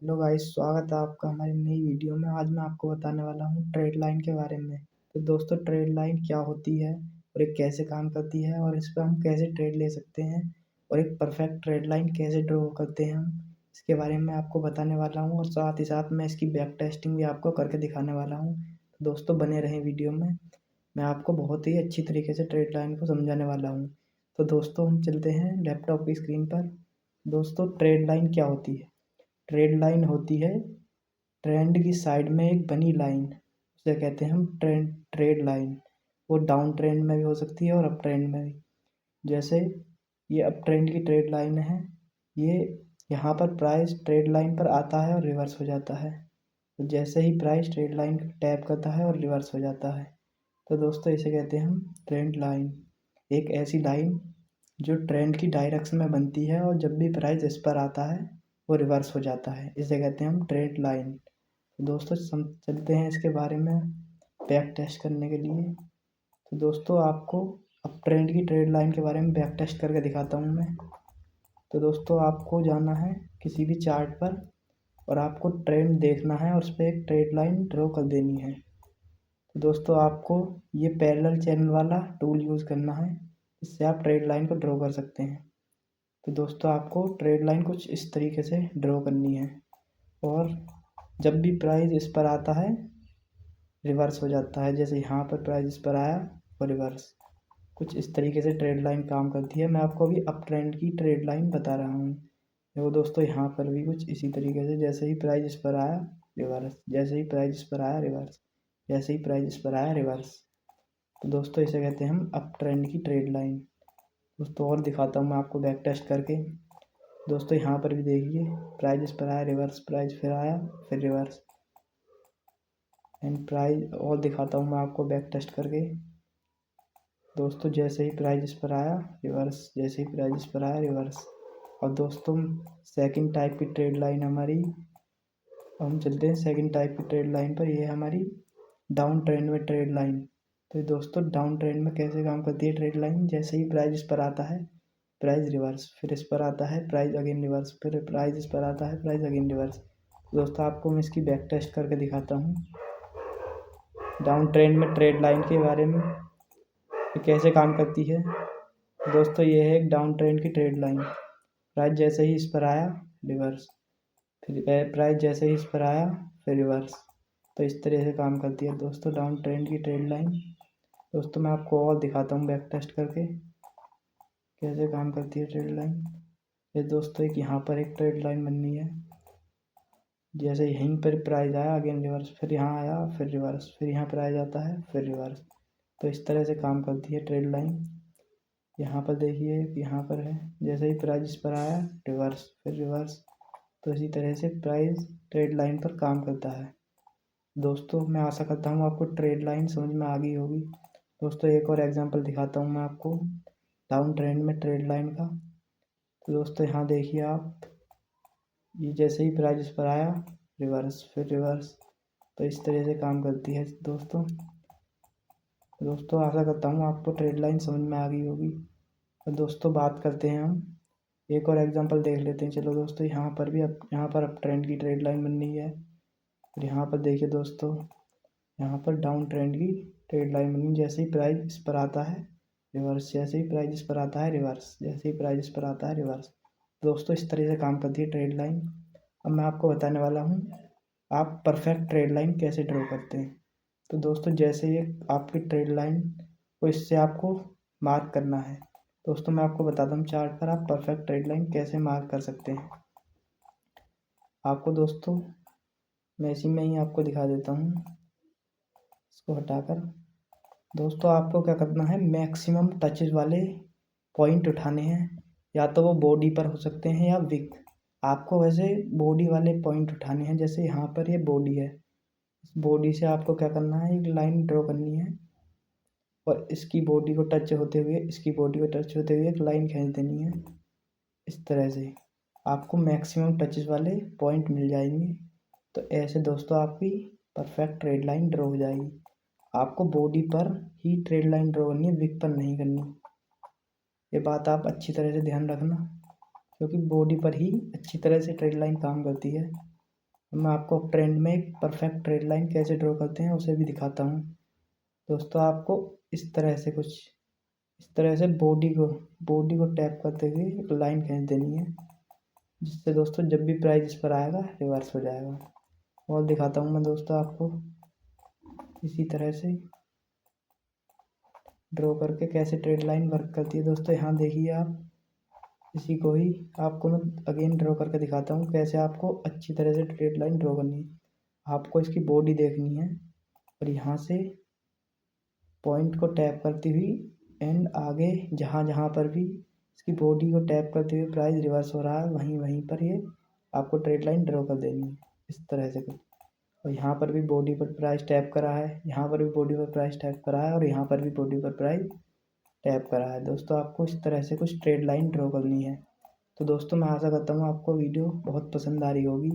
Hello guys, स्वागत है आपका हमारी नई वीडियो में। आज मैं आपको बताने वाला हूँ ट्रेड लाइन के बारे में। तो दोस्तों, ट्रेड लाइन क्या होती है और ये कैसे काम करती है और इस पर हम कैसे ट्रेड ले सकते हैं और एक परफेक्ट ट्रेड लाइन कैसे ड्रॉ करते हैं हम, इसके बारे में आपको बताने वाला हूँ। और साथ ही साथ मैं इसकी बैक टेस्टिंग भी आपको करके दिखाने वाला हूँ। तो दोस्तों, बने रहें वीडियो में। मैं आपको बहुत ही अच्छी तरीके से ट्रेड लाइन को समझाने वाला हूँ। तो दोस्तों, हम चलते हैं लैपटॉप की स्क्रीन पर। दोस्तों, ट्रेड लाइन क्या होती है? ट्रेड लाइन होती है ट्रेंड की साइड में एक बनी लाइन, उसे कहते हैं हम ट्रेड लाइन। वो डाउन ट्रेंड में भी हो सकती है और अप ट्रेंड में भी। जैसे ये अप ट्रेंड की ट्रेड लाइन है, ये यहाँ पर प्राइस ट्रेड लाइन पर आता है और रिवर्स हो जाता है। तो जैसे ही प्राइस ट्रेड लाइन टैप करता है और रिवर्स हो जाता है, तो दोस्तों इसे कहते हैं हम ट्रेंड लाइन। एक ऐसी लाइन जो ट्रेंड की डायरेक्शन में बनती है और जब भी प्राइस इस पर आता है वो रिवर्स हो जाता है, इसे कहते हैं हम ट्रेड लाइन। दोस्तों, चलते हैं इसके बारे में बैक टेस्ट करने के लिए। तो दोस्तों, आपको अब ट्रेंड की ट्रेड लाइन के बारे में बैक टेस्ट करके दिखाता हूँ मैं। तो दोस्तों, आपको जाना है किसी भी चार्ट पर और आपको ट्रेंड देखना है और उस पर एक ट्रेड लाइन ड्रॉ कर देनी है। तो दोस्तों, आपको ये पैरेलल चैनल वाला टूल यूज़ करना है, इससे आप ट्रेड लाइन को ड्रॉ कर सकते हैं। तो दोस्तों, आपको ट्रेड लाइन कुछ इस तरीके से ड्रॉ करनी है और जब भी प्राइस इस पर आता है रिवर्स हो जाता है। जैसे यहाँ पर प्राइस इस पर आया और रिवर्स, कुछ इस तरीके से ट्रेड लाइन काम करती है। मैं आपको अभी अप ट्रेंड की ट्रेड लाइन बता रहा हूँ। देखो दोस्तों, यहाँ पर भी कुछ इसी तरीके से, जैसे ही प्राइस इस पर आया रिवर्स, जैसे ही प्राइस इस पर आया रिवर्स, जैसे ही प्राइस इस पर आया रिवर्स। तो दोस्तों, इसे कहते हैं हम अप ट्रेंड की ट्रेड लाइन। दोस्तों, और दिखाता हूँ मैं आपको बैक टेस्ट करके। दोस्तों, यहाँ पर भी देखिए, प्राइस इस पर आया रिवर्स, प्राइस फिर आया फिर रिवर्स एंड प्राइस। और दिखाता हूँ मैं आपको बैक टेस्ट करके। दोस्तों, जैसे ही प्राइस इस पर आया रिवर्स, जैसे ही प्राइस इस पर आया रिवर्स। और दोस्तों, सेकंड टाइप की ट्रेड लाइन हमारी, हम चलते हैं सेकंड टाइप की ट्रेड लाइन पर। ये हमारी डाउन ट्रेंड में ट्रेड लाइन। तो दोस्तों, डाउन ट्रेंड में कैसे काम करती है ट्रेड लाइन? जैसे ही प्राइस इस पर आता है प्राइस रिवर्स, फिर इस पर आता है प्राइस अगेन रिवर्स, फिर प्राइस इस पर आता है प्राइस अगेन रिवर्स। दोस्तों, आपको मैं इसकी बैक टेस्ट करके दिखाता हूँ डाउन ट्रेंड में ट्रेड लाइन के बारे में, ये कैसे काम करती है। दोस्तों, ये है एक डाउन ट्रेंड की ट्रेड लाइन। प्राइस जैसे ही इस पर आया रिवर्स, फिर प्राइस जैसे ही इस पर आया फिर रिवर्स। तो इस तरह से काम करती है दोस्तों डाउन ट्रेंड की ट्रेड लाइन। दोस्तों, मैं आपको और दिखाता हूँ बैक टेस्ट करके कैसे काम करती है ट्रेड लाइन। ये दोस्तों, एक यहाँ पर एक ट्रेड लाइन बननी है। जैसे यहीं पर प्राइस आया अगेन रिवर्स, फिर यहाँ आया फिर रिवर्स, फिर यहाँ प्राइस आता है फिर रिवर्स। तो इस तरह से काम करती है ट्रेड लाइन। यहाँ पर देखिए, यहाँ पर है, जैसे ही प्राइस इस पर आया रिवर्स फिर रिवर्स। तो इसी तरह से प्राइस ट्रेड लाइन पर काम करता है। दोस्तों, मैं आशा करता हूँ आपको ट्रेड लाइन समझ में आ गई होगी। दोस्तों, एक और एग्जांपल दिखाता हूँ मैं आपको डाउन ट्रेंड में ट्रेड लाइन का। तो दोस्तों, यहाँ देखिए आप, ये जैसे ही प्राइस इस पर आया रिवर्स फिर रिवर्स। तो इस तरह से काम करती है दोस्तों, आशा करता हूँ आपको ट्रेड लाइन समझ में आ गई होगी। और दोस्तों, बात करते हैं हम एक और एग्जांपल देख लेते हैं। चलो दोस्तों, यहाँ पर भी अब यहाँ पर अप ट्रेंड की ट्रेड लाइन बननी है। और यहाँ पर देखिए दोस्तों, यहाँ पर डाउन ट्रेंड की ट्रेड लाइन बनी। जैसे ही प्राइस इस पर आता है रिवर्स, जैसे ही प्राइस इस पर आता है रिवर्स, जैसे ही प्राइस इस पर आता है रिवर्स। दोस्तों, इस तरह से काम करती है ट्रेड लाइन। अब मैं आपको बताने वाला हूँ आप परफेक्ट ट्रेड लाइन कैसे ड्रॉ करते हैं। तो दोस्तों, जैसे ये आपकी ट्रेड लाइन को इससे आपको मार्क करना है। दोस्तों, मैं आपको बताता हूँ चार्ट पर आप परफेक्ट ट्रेड लाइन कैसे मार्क कर सकते हैं। आपको दोस्तों, मैं इसी में ही आपको दिखा देता हूँ, इसको हटाकर। दोस्तों, आपको क्या करना है, मैक्सिमम टचेस वाले पॉइंट उठाने हैं। या तो वो बॉडी पर हो सकते हैं या विक। आपको वैसे बॉडी वाले पॉइंट उठाने हैं। जैसे यहाँ पर ये बॉडी है, इस बॉडी से आपको क्या करना है, एक लाइन ड्रॉ करनी है और इसकी बॉडी को टच होते हुए, इसकी बॉडी को टच होते हुए एक लाइन खींच देनी है। इस तरह से आपको मैक्सिमम टचेस वाले पॉइंट मिल जाएंगे। तो ऐसे दोस्तों आपकी परफेक्ट ट्रेड लाइन ड्रॉ हो जाएगी। आपको बॉडी पर ही ट्रेड लाइन ड्रॉ करनी है, विक पर नहीं करनी। ये बात आप अच्छी तरह से ध्यान रखना, क्योंकि बॉडी पर ही अच्छी तरह से ट्रेड लाइन काम करती है। मैं आपको ट्रेंड में एक परफेक्ट ट्रेड लाइन कैसे ड्रॉ करते हैं उसे भी दिखाता हूँ। दोस्तों आपको इस तरह से बॉडी को टैप करते हुए एक लाइन खींच देनी है, जिससे दोस्तों जब भी प्राइस इस पर आएगा रिवर्स हो जाएगा। और दिखाता हूँ मैं दोस्तों आपको इसी तरह से ड्रॉ करके कैसे ट्रेड लाइन वर्क करती है। दोस्तों यहाँ देखिए आप, इसी को ही आपको मैं अगेन ड्रॉ करके दिखाता हूँ कैसे आपको अच्छी तरह से ट्रेड लाइन ड्रॉ करनी है। आपको इसकी बॉडी देखनी है और यहाँ से पॉइंट को टैप करती हुई एंड आगे जहाँ जहाँ पर भी इसकी बॉडी को टैप करते हुए प्राइस रिवर्स हो रहा है वहीं वहीं पर ये आपको ट्रेड लाइन ड्रॉ कर देनी है इस तरह से कुछ। और यहाँ पर भी बॉडी पर प्राइस टैप करा है, यहाँ पर भी बॉडी पर प्राइस टैप करा है और यहाँ पर भी बॉडी पर प्राइस टैप करा है। दोस्तों आपको इस तरह से कुछ ट्रेड लाइन ड्रॉ करनी है। तो दोस्तों मैं आशा करता हूँ आपको वीडियो बहुत पसंद आ रही होगी।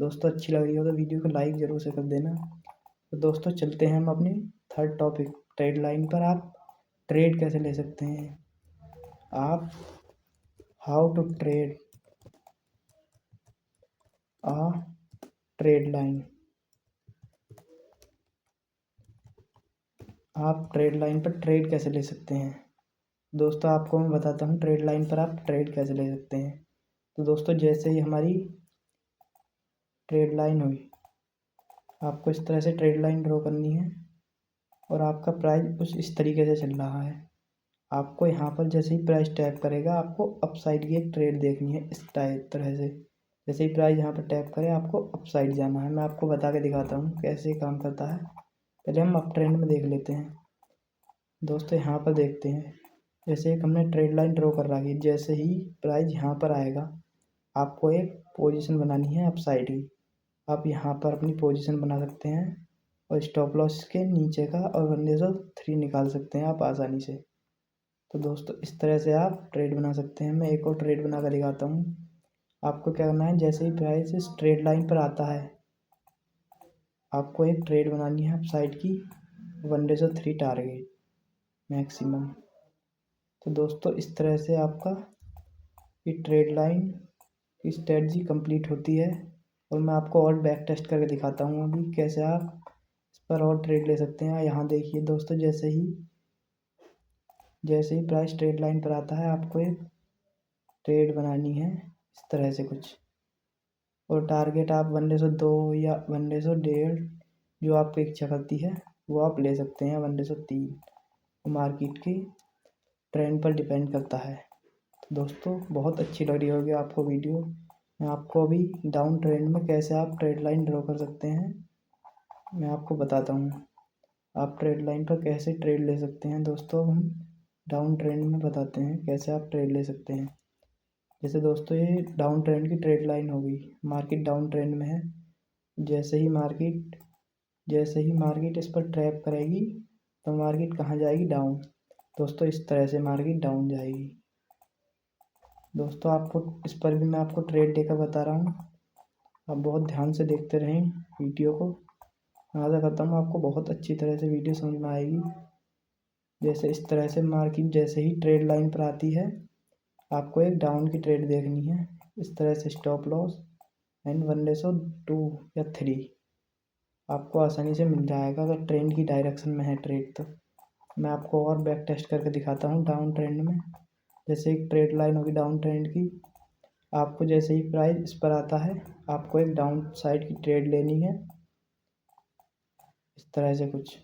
दोस्तों अच्छी लग रही हो तो वीडियो को लाइक ज़रूर से कर देना। तो दोस्तों चलते हैं हम अपने थर्ड टॉपिक ट्रेड लाइन पर। आप ट्रेड कैसे ले सकते हैं, आप how to trade a trade line. आप ट्रेड लाइन पर ट्रेड कैसे ले सकते हैं। दोस्तों आपको मैं बताता हूँ ट्रेड लाइन पर आप ट्रेड कैसे ले सकते हैं। तो दोस्तों जैसे ही हमारी ट्रेड लाइन हुई, आपको इस तरह से ट्रेड लाइन ड्रॉ करनी है और आपका प्राइस कुछ इस तरीके से चल रहा है। आपको यहाँ पर जैसे ही प्राइस टैप करेगा आपको अप साइड की एक ट्रेड देखनी है इस तरह से। जैसे ही प्राइस यहाँ पर टैप करे आपको अप साइड जाना है। मैं आपको बता के दिखाता हूँ कैसे काम करता है। पहले हम अप ट्रेंड में देख लेते हैं। दोस्तों यहाँ पर देखते हैं, जैसे एक हमने ट्रेड लाइन ड्रॉ कर रखी है, जैसे ही प्राइस यहाँ पर आएगा आपको एक पोजीशन बनानी है अप साइड की। आप यहाँ पर अपनी पोजीशन बना सकते हैं और स्टॉप लॉस के नीचे का और 1/3 निकाल सकते हैं आप आसानी से। तो दोस्तों इस तरह से आप ट्रेड बना सकते हैं। मैं एक और ट्रेड बना कर दिखाता हूँ। आपको क्या करना है, जैसे ही प्राइस इस ट्रेड लाइन पर आता है आपको एक ट्रेड बनानी है अप साइड की 1/3 टारगेट मैक्सिमम। तो दोस्तों इस तरह से आपका ये ट्रेड लाइन की स्ट्रेटजी कंप्लीट होती है। और मैं आपको और बैक टेस्ट करके दिखाता हूँ अभी कैसे आप इस पर और ट्रेड ले सकते हैं। यहाँ देखिए दोस्तों, जैसे ही प्राइस ट्रेड लाइन पर आता है आपको एक ट्रेड बनानी है इस तरह से कुछ, और टारगेट आप 1/2 या 1/1.5 जो आपकी इच्छा करती है वो आप ले सकते हैं, 1/3 मार्केट की ट्रेंड पर डिपेंड करता है। तो दोस्तों बहुत अच्छी लग रही होगी आपको वीडियो। मैं आपको अभी डाउन ट्रेंड में कैसे आप ट्रेड लाइन ड्रॉ कर सकते हैं मैं आपको बताता हूँ। आप ट्रेड लाइन पर कैसे ट्रेड ले सकते हैं। दोस्तों हम डाउन ट्रेंड में बताते हैं कैसे आप ट्रेड ले सकते हैं। जैसे दोस्तों ये डाउन ट्रेंड की ट्रेड लाइन होगी, मार्केट डाउन ट्रेंड में है। जैसे ही मार्केट इस पर ट्रैप करेगी तो मार्केट कहाँ जाएगी, डाउन। दोस्तों इस तरह से मार्केट डाउन जाएगी। दोस्तों आपको इस पर भी मैं आपको ट्रेड लेकर बता रहा हूँ, आप बहुत ध्यान से देखते रहें वीडियो को। मैं आशा करता हूँ आपको बहुत अच्छी तरह से वीडियो समझ में आएगी। जैसे इस तरह से मार्केट जैसे ही ट्रेड लाइन पर आती है आपको एक डाउन की ट्रेड देखनी है इस तरह से, स्टॉप लॉस एंड 1/2 या 3 आपको आसानी से मिल जाएगा अगर ट्रेंड की डायरेक्शन में है ट्रेड। तो मैं आपको और बैक टेस्ट करके दिखाता हूँ डाउन ट्रेंड में। जैसे एक ट्रेड लाइन होगी डाउन ट्रेंड की, आपको जैसे ही प्राइस इस पर आता है आपको एक डाउन साइड की ट्रेड लेनी है इस तरह से कुछ,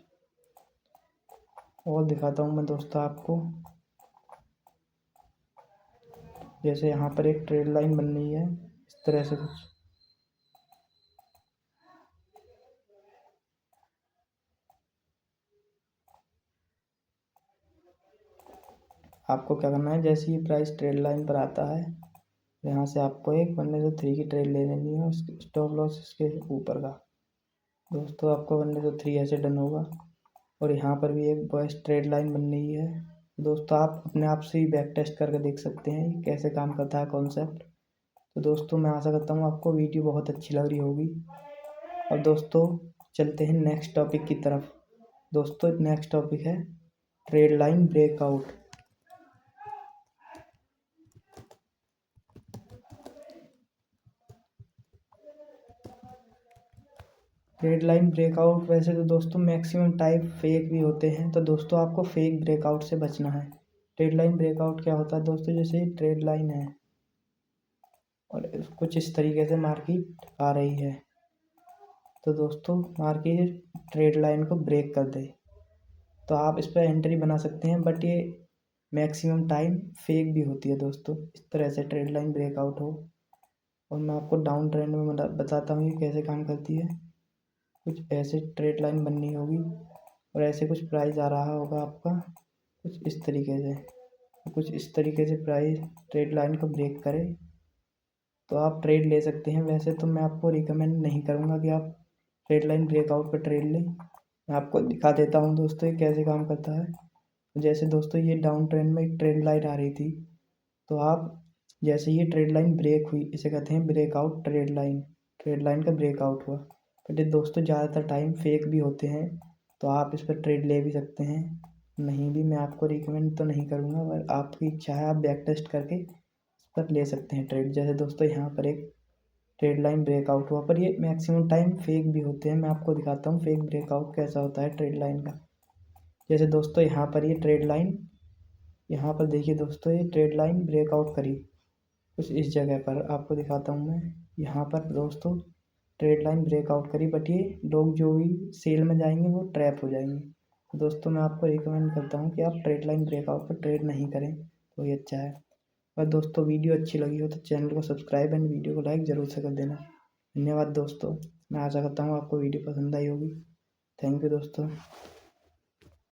और दिखाता हूँ मैं दोस्तों आपको। जैसे यहाँ पर एक ट्रेड लाइन बन रही है इस तरह से कुछ, आपको क्या करना है, जैसे ही प्राइस ट्रेड लाइन पर आता है यहाँ से आपको एक 1/3 की ट्रेड ले लेनी है, उसके स्टॉप लॉस इसके ऊपर का। दोस्तों आपको 1/3 ऐसे डन होगा और यहाँ पर भी एक बॉयस ट्रेड लाइन बन रही है। दोस्तों आप अपने आप से ही बैक टेस्ट करके देख सकते हैं कि कैसे काम करता है कॉन्सेप्ट। तो दोस्तों मैं आशा करता हूँ आपको वीडियो बहुत अच्छी लग रही होगी। और दोस्तों चलते हैं नेक्स्ट टॉपिक की तरफ। दोस्तों नेक्स्ट टॉपिक है trade line breakout. Trade line breakout वैसे तो दोस्तों मैक्सिमम टाइप फेक भी होते हैं, तो दोस्तों आपको फेक ब्रेकआउट से बचना है। ट्रेड लाइन ब्रेकआउट क्या होता है दोस्तों, जैसे ट्रेड लाइन है और कुछ इस तरीके से मार्केट आ रही है, तो दोस्तों मार्केट ट्रेड लाइन को ब्रेक कर दे तो आप इस पर एंट्री बना सकते हैं, बट ये मैक्सिमम टाइम फेक भी होती है दोस्तों। इस तरह से ट्रेड लाइन ब्रेकआउट हो। और मैं आपको डाउन ट्रेंड में बताता हूँ ये कैसे काम करती है। कुछ ऐसे ट्रेड लाइन बननी होगी और ऐसे कुछ प्राइस आ रहा होगा आपका, कुछ इस तरीके से, कुछ इस तरीके से प्राइस ट्रेड लाइन को ब्रेक करे तो आप ट्रेड ले सकते हैं। वैसे तो मैं आपको रिकमेंड नहीं करूँगा कि आप ट्रेड लाइन ब्रेकआउट पर ट्रेड लें। मैं आपको दिखा देता हूँ दोस्तों ये कैसे काम करता है। जैसे दोस्तों ये डाउन ट्रेंड में एक ट्रेड लाइन आ रही थी, तो आप जैसे ये ट्रेड लाइन ब्रेक हुई, इसे कहते हैं breakout trade line. Trade line का ब्रेकआउट हुआ, बट ये दोस्तों ज़्यादातर टाइम फेक भी होते हैं, तो आप इस पर ट्रेड ले भी सकते हैं। नहीं भी मैं आपको रिकमेंड तो नहीं करूँगा, पर आपकी इच्छा है, आप बैक टेस्ट करके इस पर ले सकते हैं ट्रेड। जैसे दोस्तों यहाँ पर एक ट्रेड लाइन ब्रेकआउट हुआ, पर ये मैक्सिमम टाइम फेक भी होते हैं। मैं आपको दिखाता हूँ फेक ब्रेकआउट कैसा होता है ट्रेड लाइन का। जैसे दोस्तों यहाँ पर ये ट्रेड लाइन, यहाँ पर देखिए दोस्तों ये ट्रेड लाइन ब्रेकआउट करी कुछ इस जगह पर, आपको दिखाता हूँ मैं। यहाँ पर दोस्तों ट्रेड लाइन ब्रेकआउट करी, बट ये लोग जो भी सेल में जाएंगे वो ट्रैप हो जाएंगे। तो दोस्तों मैं आपको रिकमेंड करता हूँ कि आप ट्रेड लाइन ब्रेकआउट पर ट्रेड नहीं करें, तो ये अच्छा है। और दोस्तों वीडियो अच्छी लगी हो तो चैनल को सब्सक्राइब एंड वीडियो को लाइक ज़रूर से कर देना। धन्यवाद दोस्तों। मैं आशा करता हूँ आपको वीडियो पसंद आई होगी। थैंक यू दोस्तों।